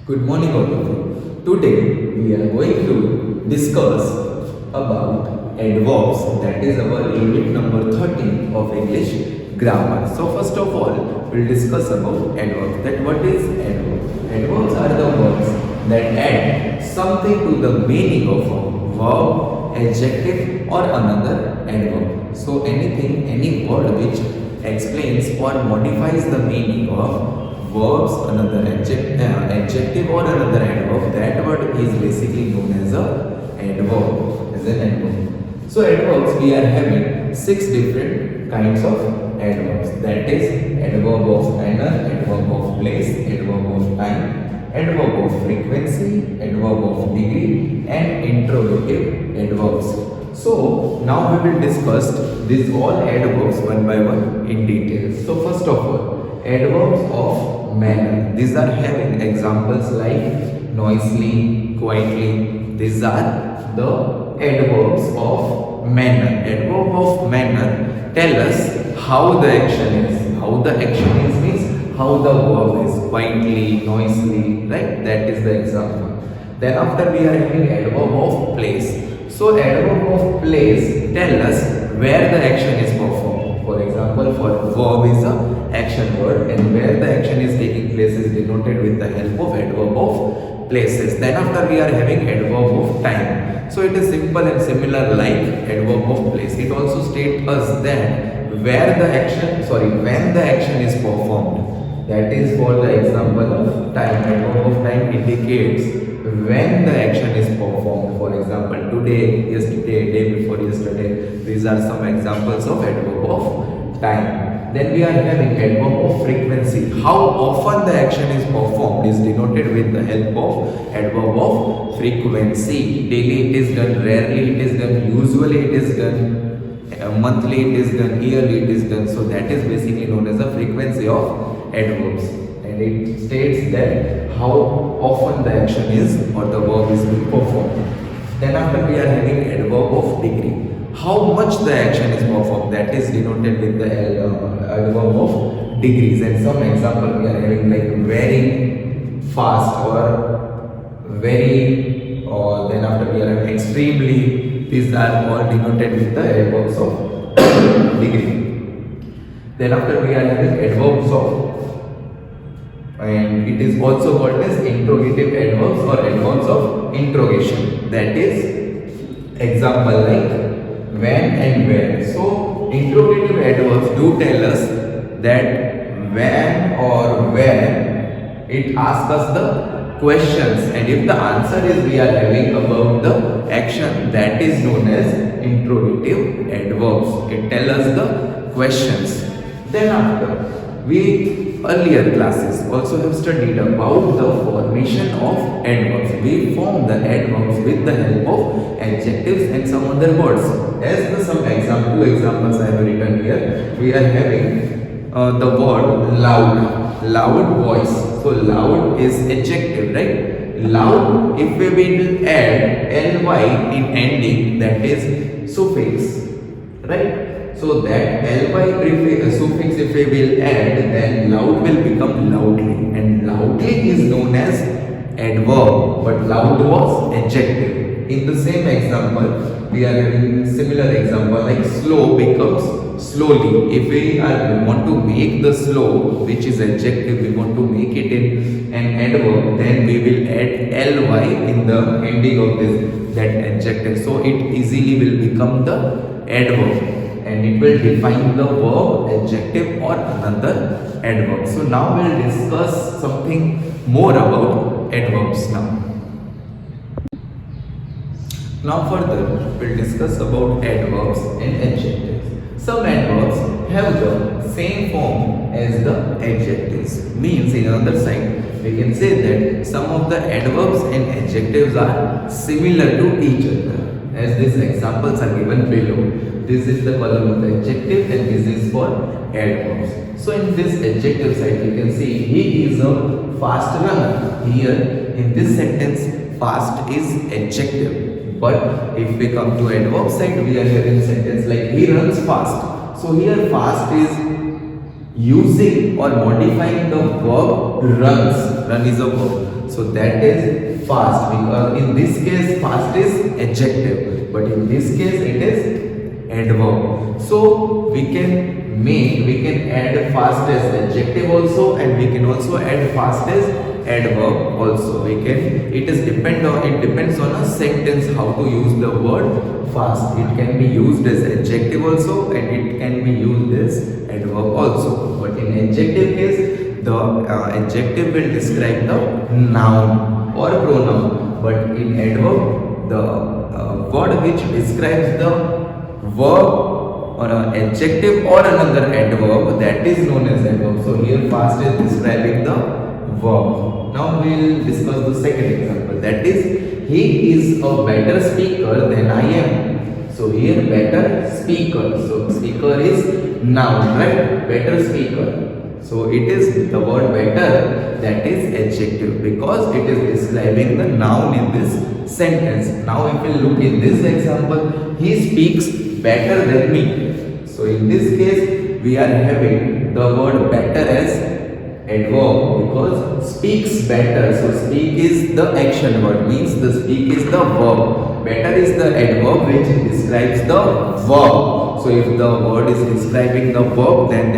Good morning, all of you. Today we are going to discuss about adverbs, that is our unit number 13 of English grammar. So first of all, we'll discuss about adverbs. That what is adverb? Adverbs are the words that add something to the meaning of a verb, adjective or another adverb. So anything, any word which explains or modifies the meaning of verbs, another adjective or another adverb, that word is basically known as a adverb, as an adverb. So adverbs, we are having 6 different kinds of adverbs, that is adverb of manner, adverb of place, adverb of time, adverb of frequency, adverb of degree and interrogative adverbs. So now we will discuss these all adverbs one by one in detail. So first of all, adverbs of manner. These are having examples like noisily, quietly. These are the adverbs of manner. Adverb of manner tell us how the action is. How the action is means how the verb is. Quietly, noisily, right? That is the example. Then after we are having adverb of place. So adverb of place tell us where the action is performed. For example, for verb is a action word and where the action is taking place is denoted with the help of adverb of places. Then after we are having adverb of time. So it is simple and similar like adverb of place. It also states us that where the action, when the action is performed. That is for the example of time. Adverb of time indicates when the action is performed. For example, today, yesterday, day before yesterday. These are some examples of adverb of time. Then we are having adverb of frequency. How often the action is performed is denoted with the help of adverb of frequency. Daily it is done, rarely it is done, usually it is done, monthly it is done, yearly it is done. So that is basically known as the frequency of adverbs. And it states that how often the action is or the verb is being performed. Then after we are having adverb of degree. How much the action is performed, that is denoted with the adverb of degrees. And some example we are having like very fast or very, or then after we are having extremely. These are all denoted with the adverbs of degree. Then after we are having adverbs of, and it is also called as interrogative adverbs or adverbs of interrogation. That is example like when and where. So interrogative adverbs do tell us that when or where it asks us the questions, and if the answer is we are having about the action, that is known as interrogative adverbs. It tells us the questions. Then after, we earlier classes also have studied about the formation of adverbs. We form the adverbs with the help of adjectives and some other words. As the two examples I have written here, we are having the word loud voice. So loud is adjective, right? Loud, if we will add ly in ending, that is suffix, right? So that ly suffix if we will add, then loud will become loudly, and loudly is known as adverb, but loud was adjective. In the same example, we are having similar example like slow becomes slowly. If we want to make the slow, which is adjective, we want to make it in an adverb, then we will add ly in the ending of that adjective. So it easily will become the adverb. And it will define the verb, adjective or another adverb. So now we will discuss something more about adverbs now. Now further, we will discuss about adverbs and adjectives. Some adverbs have the same form as the adjectives. Means in another side, we can say that some of the adverbs and adjectives are similar to each other. As these examples are given below. This is the column of the adjective and this is for adverbs. So in this adjective side, you can see he is a fast runner. Here in this sentence, fast is adjective. But if we come to adverb side, we are having sentence like he runs fast. So here fast is using or modifying the verb runs. Run is a verb. So that is fast, because in this case fast is adjective, but in this case it is adverb. So we can add fast as adjective also, and we can also add fast as adverb also. It depends on a sentence how to use the word fast. It can be used as adjective also, and it can be used as adverb also. But in adjective case, the adjective will describe the noun or pronoun, but in adverb, the word which describes the verb or an adjective or another adverb, that is known as adverb. So here fast is describing the verb. Now we will discuss the second example, that is, he is a better speaker than I am. So here better speaker. So speaker is noun, right? Better speaker. So it is the word better, that is adjective, because it is describing the noun in this sentence. Now if we look in this example, he speaks better than me. So in this case we are having the word better as adverb, because speaks better. So speak is the action word, means the speak is the verb. Better is the adverb which describes the verb. So if the word is describing the verb, then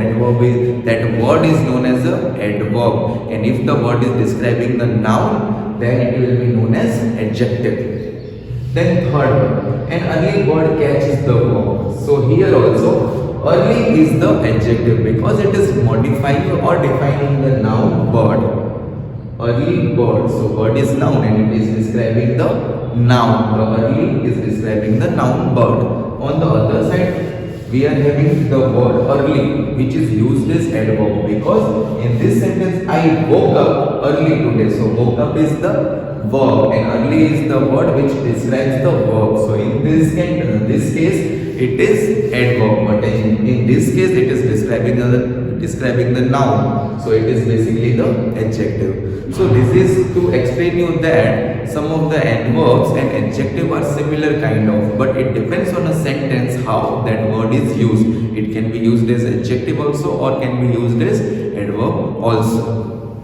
that word is known as a adverb. And if the word is describing the noun, then it will be known as adjective. Then third one, an early bird catches the worm. So here also early is the adjective, because it is modifying or defining the noun bird. Early bird. So bird is noun and it is describing the noun. The early is describing the noun bird. On the other side, we are having the word early, which is used as adverb, because in this sentence I woke up early today. So woke up is the verb and early is the word which describes the verb. So in this case it is adverb, but in this case it is describing the noun. So it is basically the adjective. So this is to explain you that some of the adverbs and adjective are similar kind of, but it depends on a sentence how that word is used. It can be used as adjective also, or can be used as adverb also.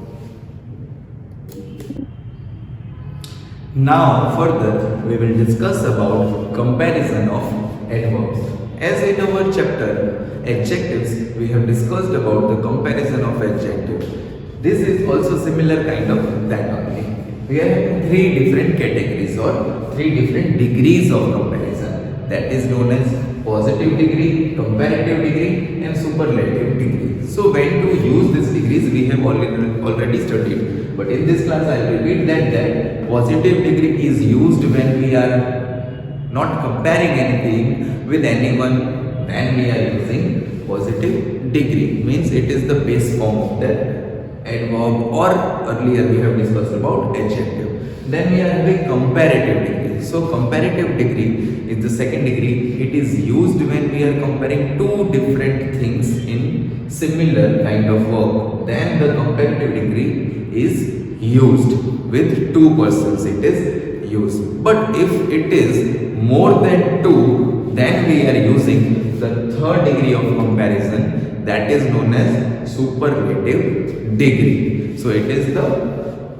Now further we will discuss about comparison of adverbs. As in our chapter adjectives, we have discussed about the comparison of adjective. This is also similar kind of that only. We are having three different categories or three different degrees of comparison. That is known as positive degree, comparative degree and superlative degree. So when to use these degrees we have already studied. But in this class I will repeat that positive degree is used when we are not comparing anything with anyone, then we are using positive degree. Means it is the base form of that adverb, or earlier we have discussed about adjective. Then we are having comparative degree. So comparative degree is the second degree. It is used when we are comparing two different things in similar kind of work. Then the comparative degree is used with two persons. It is used. But if it is more than two, then we are using the third degree of comparison, that is known as superlative degree. So it is the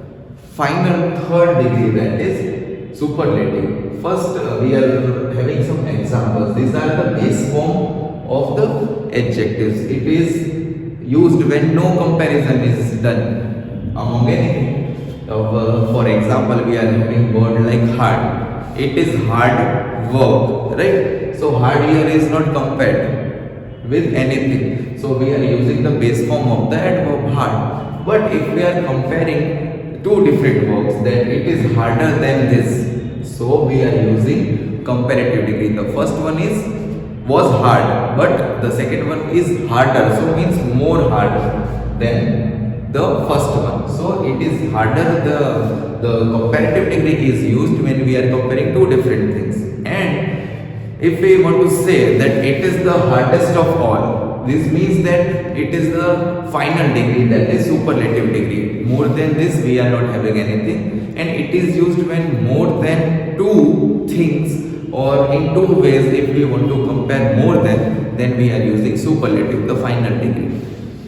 final third degree, that is superlative. First we are having some examples. These are the base form of the adjectives. It is used when no comparison is done among anything. For example, we are having word like hard. It is hard work, right? So hard here is not compared with anything. So we are using the base form of the adverb hard. But if we are comparing two different verbs, then it is harder than this. So we are using comparative degree. The first one was hard, but the second one is harder. So means more hard than the first one. So it is harder. The comparative degree is used when we are comparing two different things. And if we want to say that it is the hardest of all, this means that it is the final degree, that is superlative degree. More than this we are not having anything, and it is used when more than two things or in two ways. If we want to compare more than, then we are using superlative, the final degree.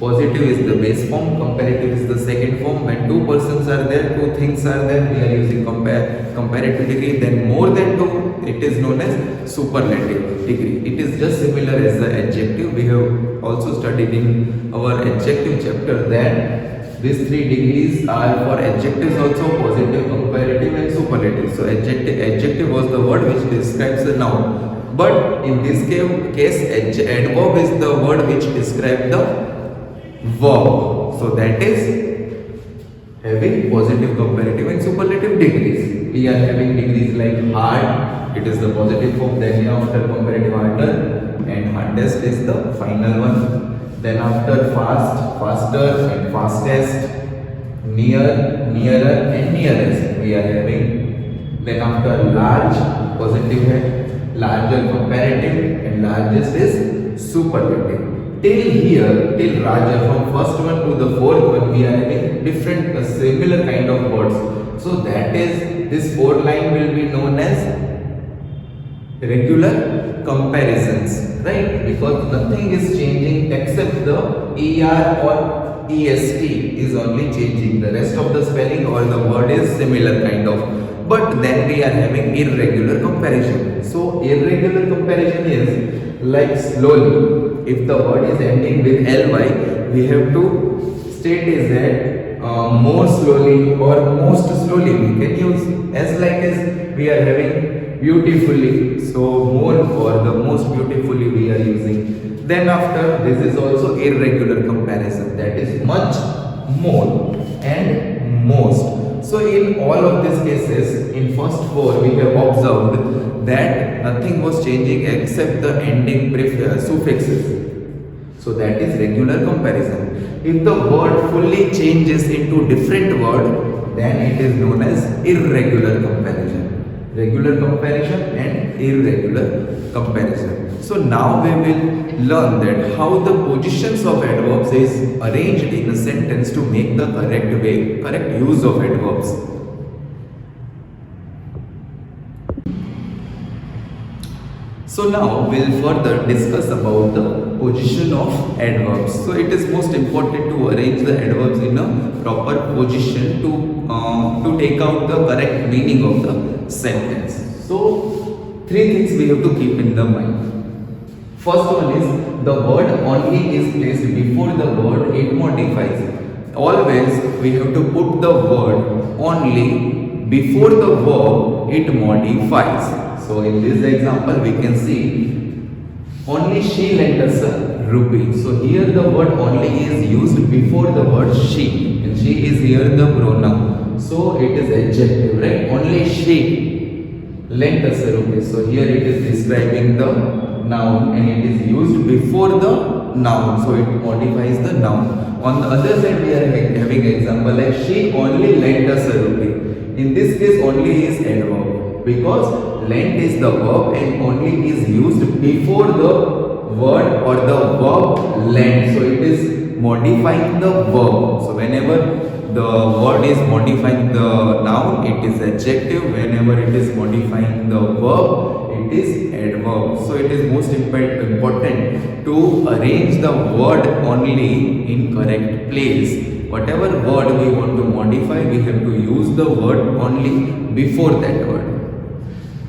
Positive is the base form, comparative is the second form. When two persons are there, two things are there, we are using comparative degree. Then more than two, it is known as superlative degree. It is just similar as the adjective. We have also studied in our adjective chapter that these three degrees are for adjectives also: positive, comparative and superlative. So adjective was the word which describes a noun, but in this case adverb is the word which describes the verb. So that is having positive, comparative and superlative degrees. We are having degrees like hard, it is the positive form. Then after comparative, harder, and hardest is the final one. Then after fast, faster and fastest, near, nearer and nearest we are having. Then after large, positive hai, larger comparative, and largest is superlative. Till here, till Raja, from first one to the fourth one, we are having different similar kind of words. So that is, this fourth line will be known as regular comparisons, right? Because nothing is changing except the ER or EST is only changing. The rest of the spelling or the word is similar kind of. But then we are having irregular comparison. So irregular comparison is like slowly. If the word is ending with ly, we have to state is that more slowly or most slowly. We can use as we are having beautifully. So more or the most beautifully we are using. Then after, this is also irregular comparison, that is much, more and most. So in all of these cases, in first four we have observed that nothing was changing except the ending suffixes. So that is regular comparison. If the word fully changes into different word, then it is known as irregular comparison. Regular comparison and irregular comparison. So now we will learn that how the positions of adverbs is arranged in a sentence to make the correct use of adverbs. So now we will further discuss about the position of adverbs. So it is most important to arrange the adverbs in a proper position to take out the correct meaning of the sentence. So three things we have to keep in the mind. First one is the word only is placed before the word it modifies. Always we have to put the word only before the verb it modifies. So in this example we can see only she lent us a rupee. So here the word only is used before the word she, and she is here the pronoun. So it is adjective, right? Only she lent us a rupee. So here it is describing the noun and it is used before the noun. So it modifies the noun. On the other side we are having example like she only lent us a rupee. In this case only is adverb, because lent is the verb and only is used before the word or the verb lent. So it is modifying the verb. So whenever the word is modifying the noun, it is adjective. Whenever it is modifying the verb, it is adverb. So it is most important to arrange the word only in correct place. Whatever word we want to modify, we have to use the word only before that word.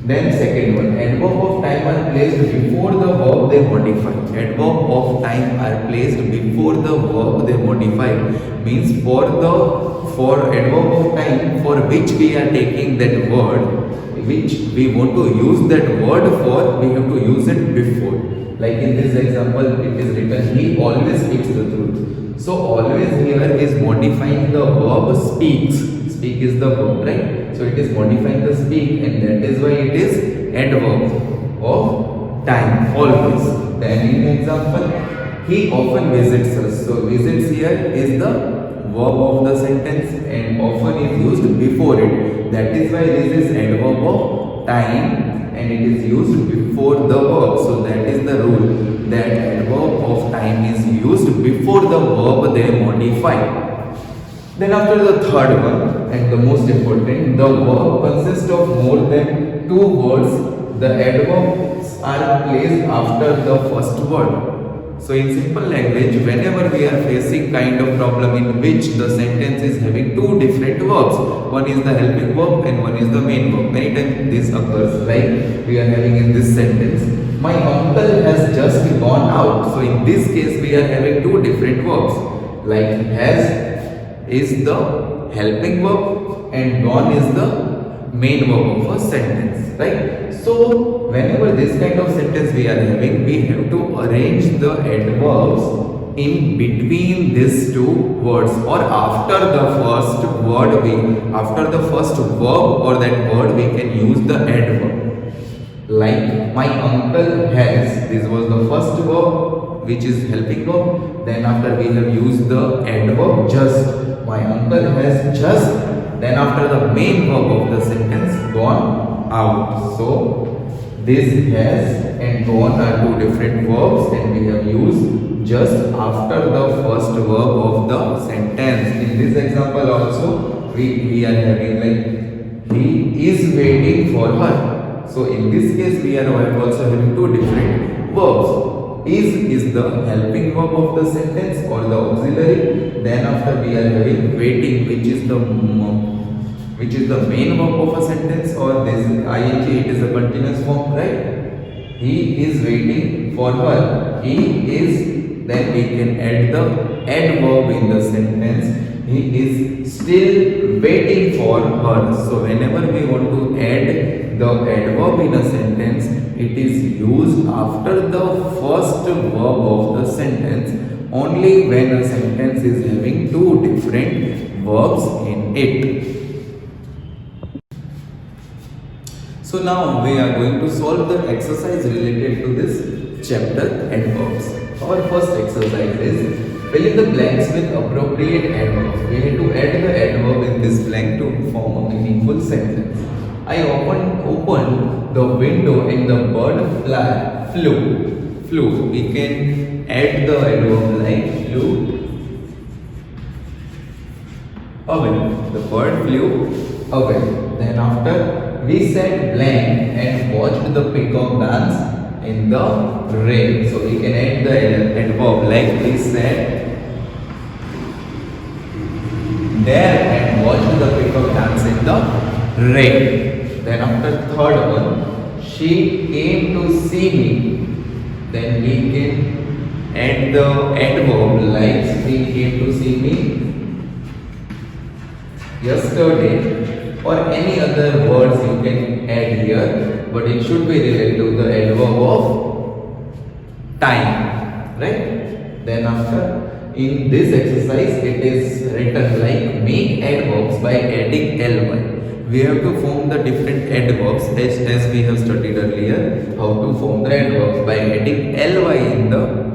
Then second one, adverb of time are placed before the verb they modify. Adverb of time are placed before the verb they modify. Means for adverb of time for which we are taking that word, which we want to use that word for, we have to use it before. Like in this example, it is written, he always speaks the truth. So always here is modifying the verb speaks. Speak is the verb, right? So it is modifying the speak, and that is why it is adverb of time, always. Then in example, he often visits us. So visits here is the verb of the sentence and often is used before it. That is why this is adverb of time and it is used before the verb. So that is the rule, that adverb of time is used before the verb they modify. Then after the third one and the most important, the verb consists of more than two words. The adverbs are placed after the first word. So in simple language, whenever we are facing kind of problem in which the sentence is having two different verbs, one is the helping verb and one is the main verb. Many times this occurs, like we are having in this sentence, my uncle has just gone out. So in this case we are having two different verbs, like has is the helping verb and gone is the main verb of a sentence, right? So whenever this kind of sentence we are having, we have to arrange the adverbs in between these two words, or after the first word after the first verb or that word we can use the adverb. Like my uncle has, this was the first verb which is helping verb. Then after we have used the adverb just, my uncle has just. Then after the main verb of the sentence, gone out. So this has and gone are two different verbs and we have used just after the first verb of the sentence. In this example also we are having like he is waiting for her. So in this case we are also having two different verbs. Is the helping verb of the sentence or the auxiliary. Then after we are having waiting, which is the main verb of a sentence, or this ing, it is a continuous form, right? He is waiting for her. He is, then we can add the adverb in the sentence. He is still waiting for her. So whenever we want to add the adverb in a sentence, it is used after the first verb of the sentence, only when a sentence is having two different verbs in it. So now we are going to solve the exercise related to this chapter, adverbs. Our first exercise is fill in the blanks with appropriate adverbs. We have to add the adverb in this blank to form a meaningful sentence. I opened the window and the bird flew. We can add the adverb like flew away. The bird flew away. Then after we said blank and watched the peacock dance in the rain. So we can add the adverb like we said there and watched the peacock dance in the rain. Then after third one, she came to see me. Then we can add the adverb like she came to see me yesterday, or any other words you can add here, but it should be related to the adverb of time, right? Then after, in this exercise it is written like make adverbs by adding ly. We have to form the different adverbs as we have studied earlier, how to form the adverbs by adding ly in the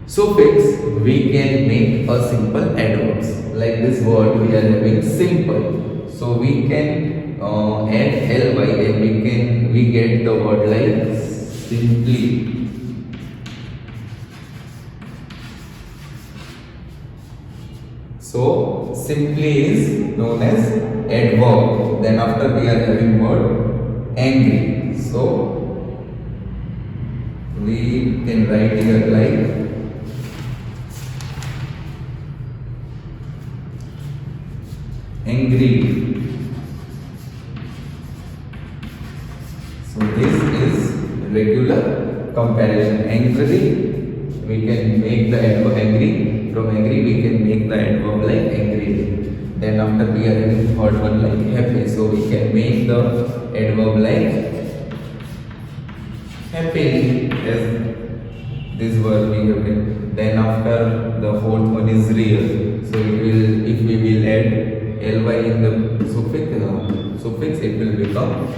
suffix. We can make a simple adverbs. Like this word we are having simple, so we can add ly and we get the word like simply. So simply is known as adverb. Then after we are having word angry, so we can write here like angry. So this is regular comparison. Angry, we can make the adverb angry. From angry we can make the adverb like angry. Then after we are having third one like happy, so we can make the adverb like happily, as this word we have done. Then after the fourth one is real, so it will, if we will add ly in the suffix, it will become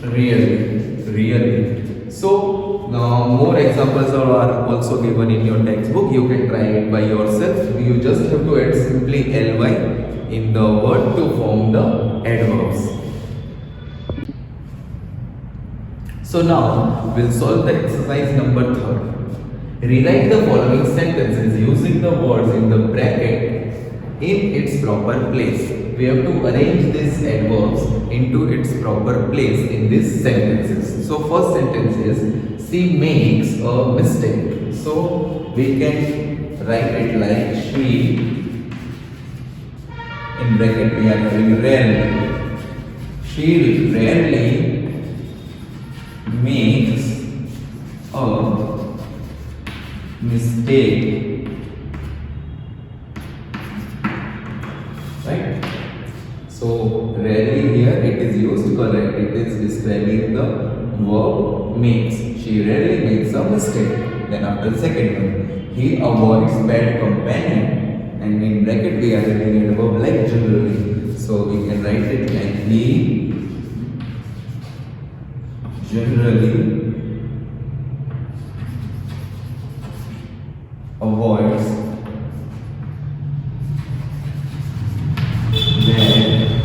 really. So now more examples are also given in your textbook. You can try it by yourself. You just have to add simply ly in the word to form the adverbs. So now we'll solve the exercise number 3. Rewrite the following sentences using the words in the bracket in its proper place. We have to arrange these adverbs into its proper place in these sentences. So first sentence is she makes a mistake. So we can write it like she, in bracket we are having rarely. She rarely makes a mistake. Right? So rarely here it is used correct. It is describing the verb makes. She rarely makes a mistake. Then after second one, he avoids bad companion. And in bracket we are having a verb like generally. So we can write it like he generally avoids bad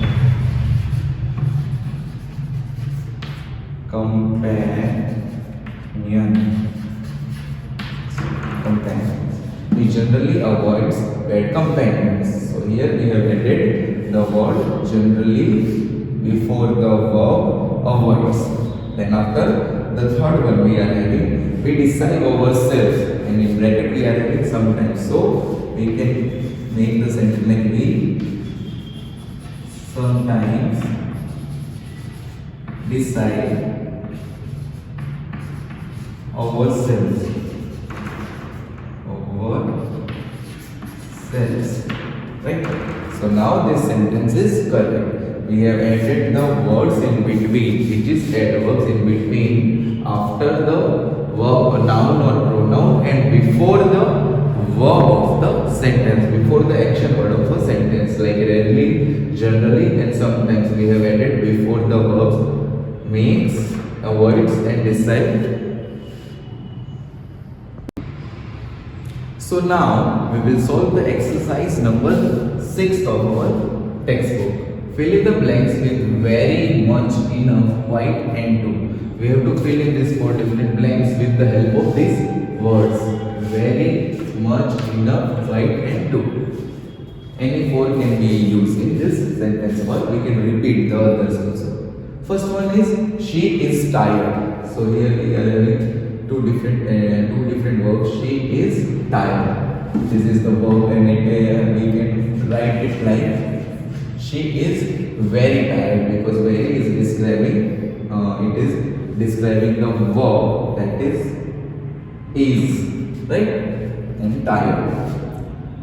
companions. He generally avoids bad companions. So here we have added the word generally before the verb avoids. Then after the third one we are having we decide ourselves, and in bracket we are having sometimes. So we can make the sentence like we sometimes decide ourselves. Right? So now this sentence is correct. We have added the words in between, which is adverbs in between after the verb, noun or pronoun, and before the verb of the sentence, before the action word of a sentence, like rarely, generally, and sometimes. We have added before the verbs makes, avoids, and decide. So now we will solve the exercise number 6 of our textbook. Fill in the blanks with very much enough, white and two. We have to fill in these 4 different blanks with the help of these words. Very much enough, white and two. Any 4 can be used in this sentence, or we can repeat the others also. First one is she is tired. So here we are having two different verbs. She is tired. This is the verb, and we can write it like she is very tired, because very is describing the verb, that is right, and tired.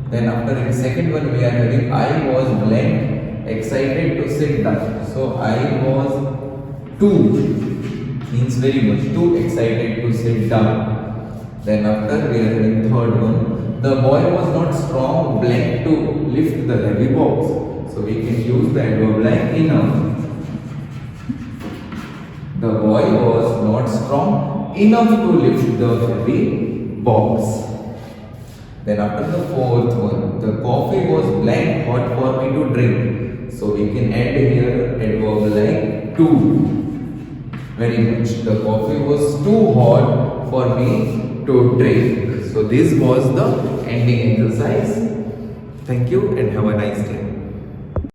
Then after in second one we are having I was blank excited to sit down. So I was too means very much, too excited to sit down. Then after we are having third one, the boy was not strong blank to lift the heavy box. So we can use the adverb like enough. The boy was not strong enough to lift the heavy box. Then after the fourth one, the coffee was blank hot for me to drink. So we can add here adverb like too. Very much. The coffee was too hot for me to drink. So this was the ending exercise. Thank you and have a nice day.